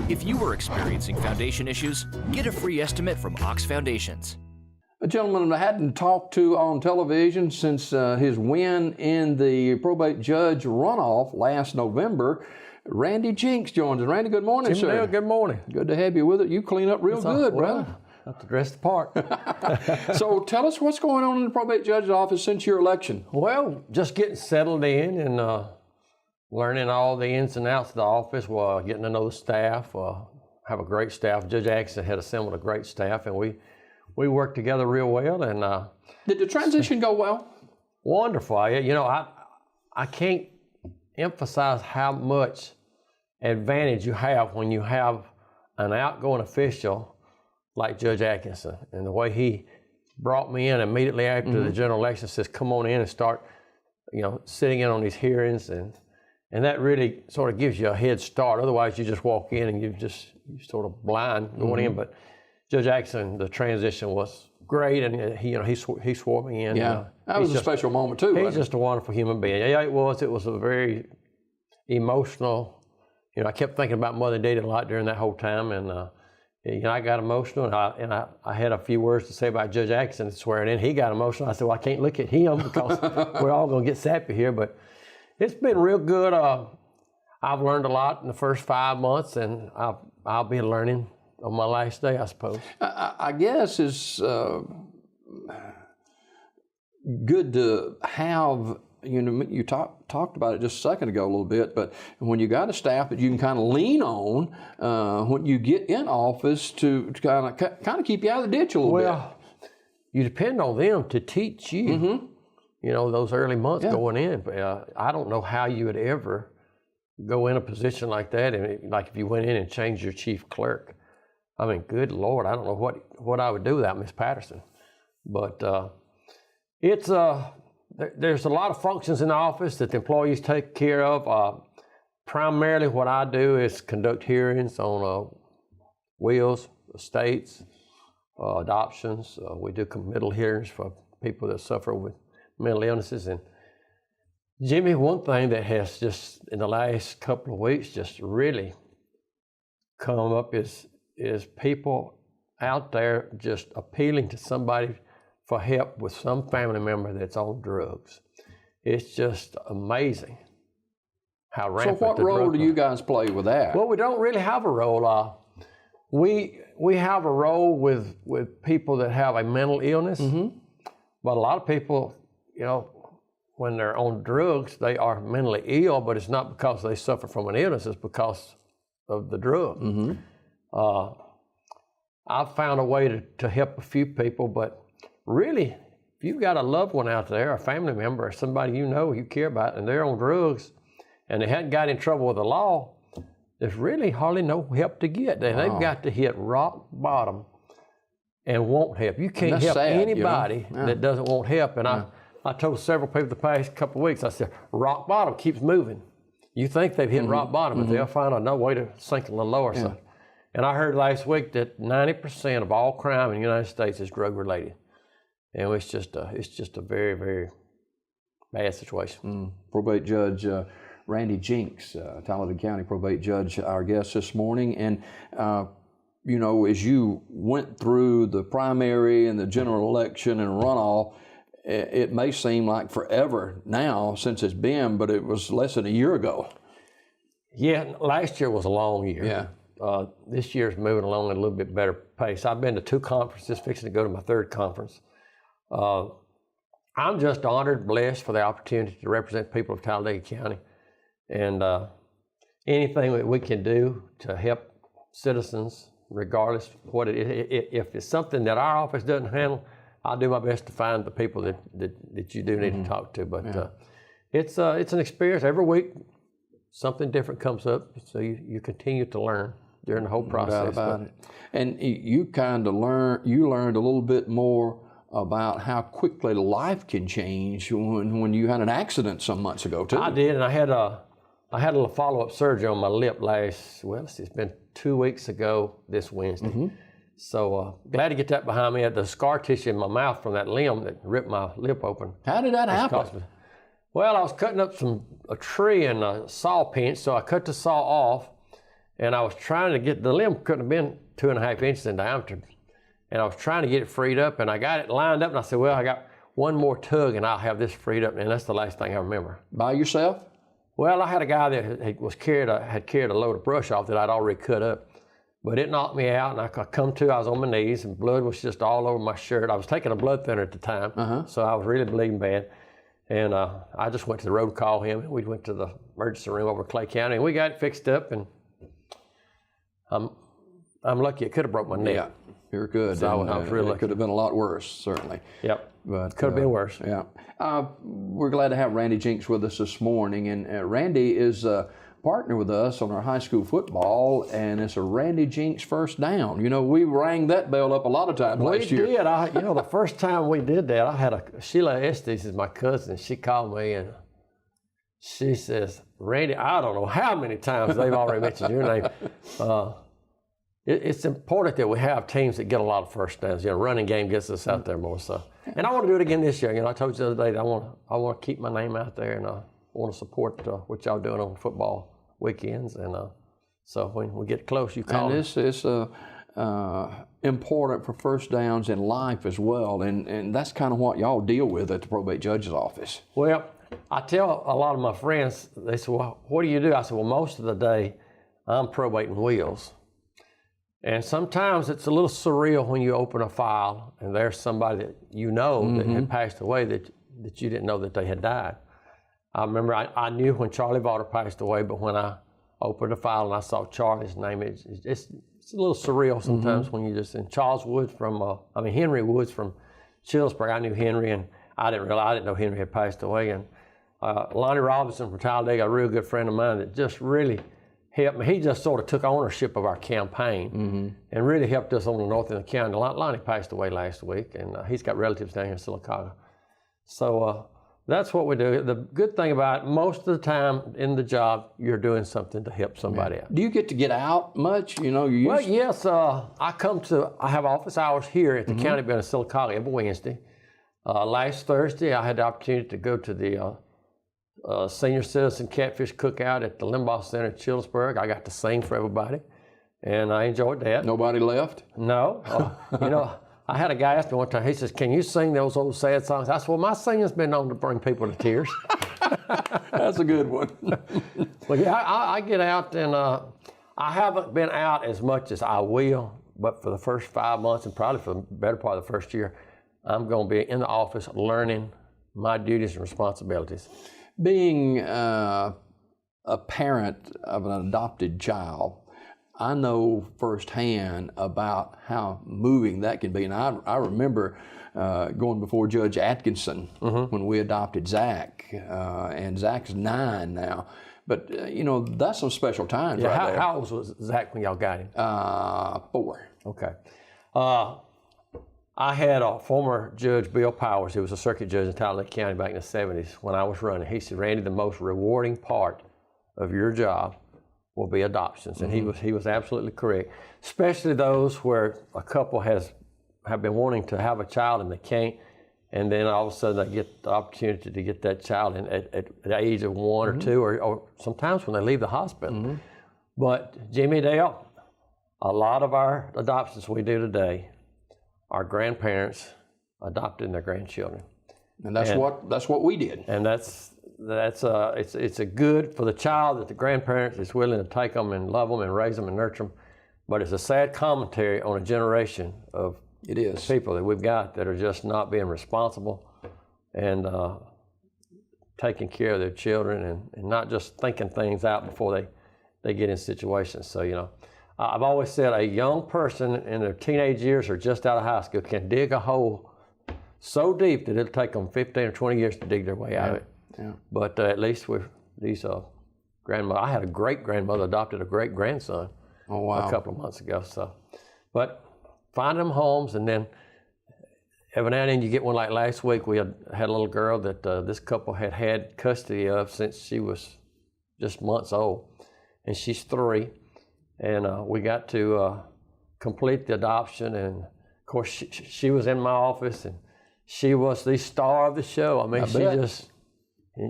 If you are experiencing foundation issues, get a free estimate from Ox Foundations. A gentleman I hadn't talked to on television since his win in the probate judge runoff last November. Randy Jinks joins us. Randy, good morning, Jim sir. Dale, good morning. Good to have you with it. You clean up real good, brother. Have to dress the part. So tell us what's going on in the probate judge's office since your election. Well, just getting settled in and learning all the ins and outs of the office, getting to know the staff. Have a great staff. Judge Atkinson had assembled a great staff, and we worked together real well. And did the transition go well? Wonderful. I can't emphasize how much advantage you have when you have an outgoing official like Judge Atkinson, and the way he brought me in immediately after the general election, says, come on in and start, sitting in on these hearings, and that really sort of gives you a head start. Otherwise, you just walk in and you're sort of blind going in. But Judge Atkinson, the transition was great, and he swore me in. Yeah, that was a special moment too. He's just a wonderful human being. Yeah, it was. It was a very emotional. I kept thinking about Mother Data a lot during that whole time, and I got emotional, and I had a few words to say about Judge Atkinson swearing in. He got emotional. I said, well, I can't look at him because we're all going to get sappy here. But it's been real good. I've learned a lot in the first 5 months, and I'll be learning on my last day, I suppose. I guess it's good to have. You talked about it just a second ago a little bit, but when you got a staff that you can kind of lean on when you get in office to kind of keep you out of the ditch a little bit. Well, you depend on them to teach you, those early months going in. But I don't know how you would ever go in a position like that, and like if you went in and changed your chief clerk. I mean, good Lord, I don't know what I would do without Miss Patterson. But it's there's a lot of functions in the office that the employees take care of. Primarily what I do is conduct hearings on wills, estates, adoptions. We do committal hearings for people that suffer with mental illnesses. And Jimmy, one thing that has just in the last couple of weeks just really come up is people out there just appealing to somebody for help with some family member that's on drugs. It's just amazing how rampant. So what role do you guys play with that? Well, we don't really have a role. We have a role with people that have a mental illness, but a lot of people, when they're on drugs, they are mentally ill, but it's not because they suffer from an illness, it's because of the drug. I've found a way to help a few people, but really, if you've got a loved one out there, a family member, or somebody you care about, and they're on drugs, and they hadn't got in trouble with the law, there's really hardly no help to get. They've got to hit rock bottom and want help. You can't help anybody that doesn't want help. And I told several people the past couple of weeks, I said, rock bottom keeps moving. You think they've hit rock bottom, but they'll find another way to sink a little lower. So. And I heard last week that 90% of all crime in the United States is drug related. And it's just a very, very bad situation. Probate Judge Randy Jinks, Talladega County Probate Judge, our guest this morning. And, as you went through the primary and the general election and runoff, it may seem like forever now since it's been, but it was less than a year ago. Yeah, last year was a long year. Yeah. This year's moving along at a little bit better pace. I've been to 2 conferences, fixing to go to my 3rd conference. I'm just honored, blessed for the opportunity to represent people of Talladega County, and anything that we can do to help citizens, regardless of what it is. If it's something that our office doesn't handle, I'll do my best to find the people that you do need to talk to. But it's an experience. Every week, something different comes up, so you continue to learn during the whole process. No doubt about it. And you kind of learned a little bit more about how quickly life can change when you had an accident some months ago too. I did, and I had a little follow-up surgery on my lip it's been 2 weeks ago this Wednesday. So glad to get that behind me. I had the scar tissue in my mouth from that limb that ripped my lip open. How did that happen? Well, I was cutting up a tree in a saw pinch, so I cut the saw off, And I was trying to get, the limb couldn't have been 2.5 inches in diameter. And I was trying to get it freed up, and I got it lined up, and I said, well, I got one more tug, and I'll have this freed up. And that's the last thing I remember. By yourself? Well, I had a guy that had carried a load of brush off that I'd already cut up. But it knocked me out, and I come to, I was on my knees, and blood was just all over my shirt. I was taking a blood thinner at the time, so I was really bleeding bad. And I just went to the road to call him, and we went to the emergency room over Clay County, and we got it fixed up, and I'm lucky it could have broke my neck. Yeah, you're good. So I was really lucky. It could have been a lot worse, certainly. Yep, but could have been worse. Yeah. We're glad to have Randy Jinks with us this morning, and Randy is partner with us on our high school football, and it's a Randy Jinks first down. You know, we rang that bell up a lot of times last year. We did. The first time we did that, I had Sheila Estes is my cousin. She called me and she says, Randy, I don't know how many times they've already mentioned your name. It's important that we have teams that get a lot of first downs. Running game gets us out there more. So, and I want to do it again this year. I told you the other day that I want to keep my name out there, and I want to support what y'all doing on football weekends, and so when we get close, you call. And this is important for first downs in life as well, and that's kind of what y'all deal with at the probate judge's office. Well, I tell a lot of my friends, they say, well, what do you do? I said, well, most of the day, I'm probating wills. And sometimes it's a little surreal when you open a file and there's somebody that you know that had passed away that you didn't know that they had died. I remember I knew when Charlie Vaughter passed away, but when I opened the file and I saw Charlie's name, it's a little surreal sometimes when you just, and Charles Woods Henry Woods from Chillsburg, I knew Henry, and I didn't know Henry had passed away. And Lonnie Robinson from Talladega, a real good friend of mine that just really helped me. He just sort of took ownership of our campaign and really helped us on the north end of the county. Lonnie passed away last week, and he's got relatives down here in Silicaca. So that's what we do. The good thing about it, most of the time in the job, you're doing something to help somebody out. Do you get to get out much? Well, yes. I have office hours here at the county building in Silicaca every Wednesday. Last Thursday, I had the opportunity to go to the Senior Citizen Catfish Cookout at the Limbaugh Center in Chillsburg. I got to sing for everybody, and I enjoyed that. Nobody left? No. I had a guy ask me one time, he says, can you sing those old sad songs? I said, well, my singing's been known to bring people to tears. That's a good one. Well, yeah, I get out, and I haven't been out as much as I will, but for the first 5 months, and probably for the better part of the first year, I'm going to be in the office learning my duties and responsibilities. Being a parent of an adopted child, I know firsthand about how moving that can be. And I remember going before Judge Atkinson when we adopted Zach, and Zach's 9 now. But, that's some special times right there. How old was Zach when y'all got him? 4. Okay. I had a former Judge, Bill Powers, who was a circuit judge in Talladega County back in the 70s when I was running. He said, Randy, the most rewarding part of your job will be adoptions. And he was absolutely correct, especially those where a couple have been wanting to have a child and they can't, and then all of a sudden they get the opportunity to get that child at the age of 1 or 2, or sometimes when they leave the hospital. But Jimmy Dale, a lot of our adoptions we do today, our grandparents adopting their grandchildren. And that's what we did. And it's a good for the child that the grandparents is willing to take them and love them and raise them and nurture them. But it's a sad commentary on a generation of people that we've got that are just not being responsible and taking care of their children and not just thinking things out before they get in situations. So, I've always said a young person in their teenage years or just out of high school can dig a hole so deep that it'll take them 15 or 20 years to dig their way out of it. Yeah. But at least with these grandmother, I had a great-grandmother adopted a great-grandson a couple of months ago. So, but find them homes, and then every now and then you get one. Like last week, we had a little girl that this couple had custody of since she was just months old, and she's 3. And we got to complete the adoption, and of course she was in my office, and she was the star of the show. I mean,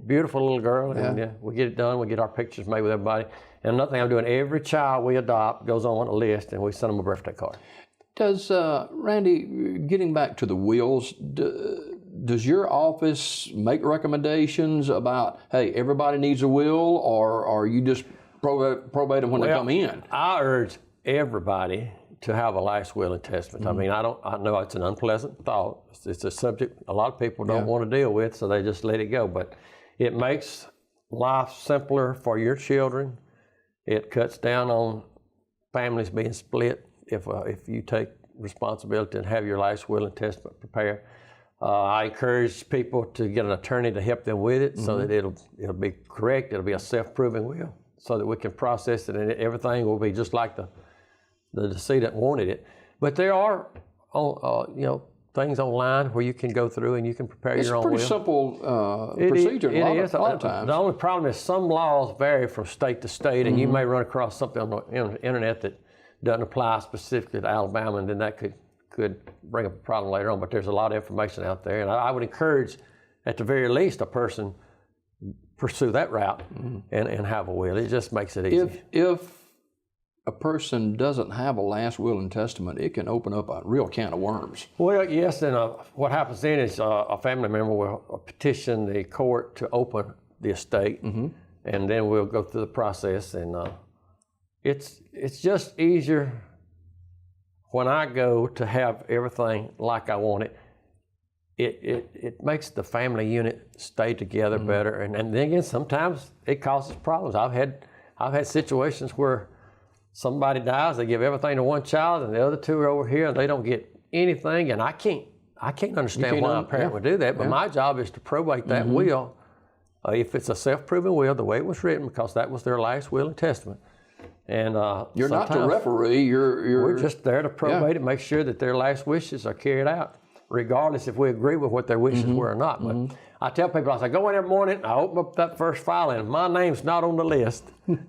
beautiful little girl, and we get it done. We get our pictures made with everybody, And another thing I'm doing, every child we adopt goes on a list, and we send them a birthday card. Does, Randy, getting back to the wills, does your office make recommendations about, hey, everybody needs a will, or you just probate them when they come in? I urge everybody to have a last will and testament. I mean, I know it's an unpleasant thought. It's a subject a lot of people don't want to deal with, so they just let it go. But it makes life simpler for your children. It cuts down on families being split if you take responsibility and have your last will and testament prepared. I encourage people to get an attorney to help them with it so that it'll be correct. It'll be a self-proving will so that we can process it, and everything will be just like the decedent wanted it. But there are, things online where you can go through and you can prepare your own will. It's a pretty simple procedure a lot of times. The only problem is some laws vary from state to state, and you may run across something on the internet that doesn't apply specifically to Alabama, and then that could bring up a problem later on. But there's a lot of information out there, and I would encourage, at the very least, a person pursue that route and have a will. It just makes it easy. If a person doesn't have a last will and testament, it can open up a real can of worms. Well, yes, and what happens then is a family member will petition the court to open the estate, and then we'll go through the process, and it's just easier when I go to have everything like I want it. It makes the family unit stay together better, and then again, sometimes it causes problems. I've had situations where somebody dies, they give everything to one child, and the other two are over here, and they don't get anything. And I can't understand why a parent would do that. But my job is to probate that will, if it's a self-proving will, the way it was written, because that was their last will and testament. And you're not the referee. We're just there to probate it, make sure that their last wishes are carried out, regardless if we agree with what their wishes were or not. But I tell people, I say, go in every morning, I open up that first file, and if my name's not on the list,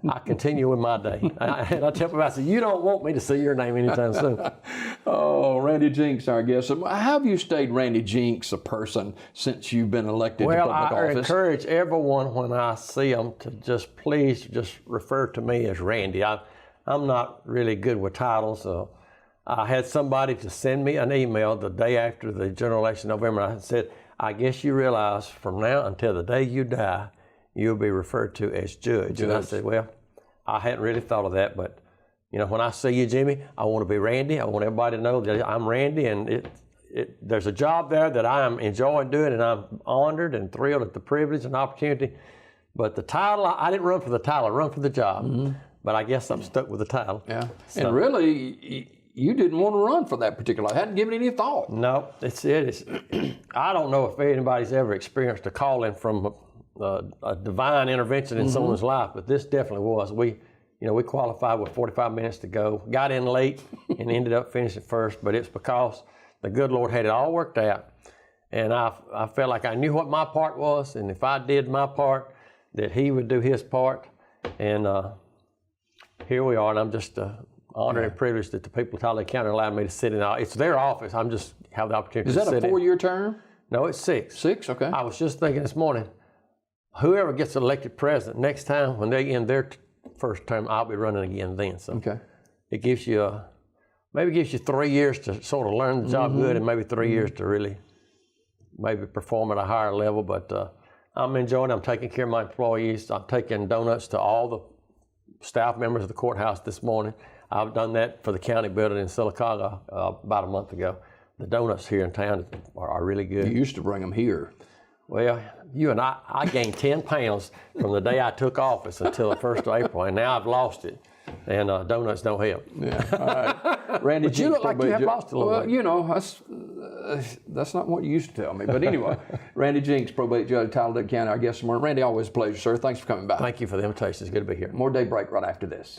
I continue with my day. And I tell people, I say, you don't want me to see your name anytime soon. Oh, Randy Jinks, our guest. How have you stayed Randy Jinks a person since you've been elected to public office? Well, I encourage everyone when I see them to please refer to me as Randy. I'm not really good with titles, so I had somebody to send me an email the day after the general election in November. I said, I guess you realize from now until the day you die, you'll be referred to as judge. And I said, well, I hadn't really thought of that, but when I see you, Jimmy, I want to be Randy. I want everybody to know that I'm Randy, and there's a job there that I am enjoying doing, and I'm honored and thrilled at the privilege and opportunity. But the title, I didn't run for the title, I run for the job. But I guess I'm stuck with the title. Yeah, so. And really, you didn't want to run for that particular. I hadn't given any thought. No, it's I don't know if anybody's ever experienced a calling from a divine intervention in someone's life, but this definitely was. We qualified with 45 minutes to go, got in late, and ended up finishing first. But it's because the good Lord had it all worked out, and I felt like I knew what my part was, and if I did my part, that He would do His part, and here we are. And I'm just honored and privileged that the people of Talladega County allowed me to sit in. It's their office. I'm just have the opportunity to sit in. Is that a 4-year term? No, it's 6. 6, okay. I was just thinking this morning, whoever gets elected president, next time when they end their first term, I'll be running again then. So it gives you maybe 3 years to sort of learn the job good, and maybe 3 years to really maybe perform at a higher level. But I'm enjoying it. I'm taking care of my employees. I'm taking donuts to all the staff members of the courthouse this morning. I've done that for the county building in Sylacauga about a month ago. The donuts here in town are really good. You used to bring them here. Well, I gained 10 pounds from the day I took office until the 1st of April, and now I've lost it. And donuts don't help. Yeah, all right. Randy, but you look like you have lost a little weight. That's not what you used to tell me. But anyway, Randy Jinks, probate judge, Talladega County, our guest this morning. Randy, always a pleasure, sir. Thanks for coming by. Thank you for the invitation. It's good to be here. More Daybreak right after this.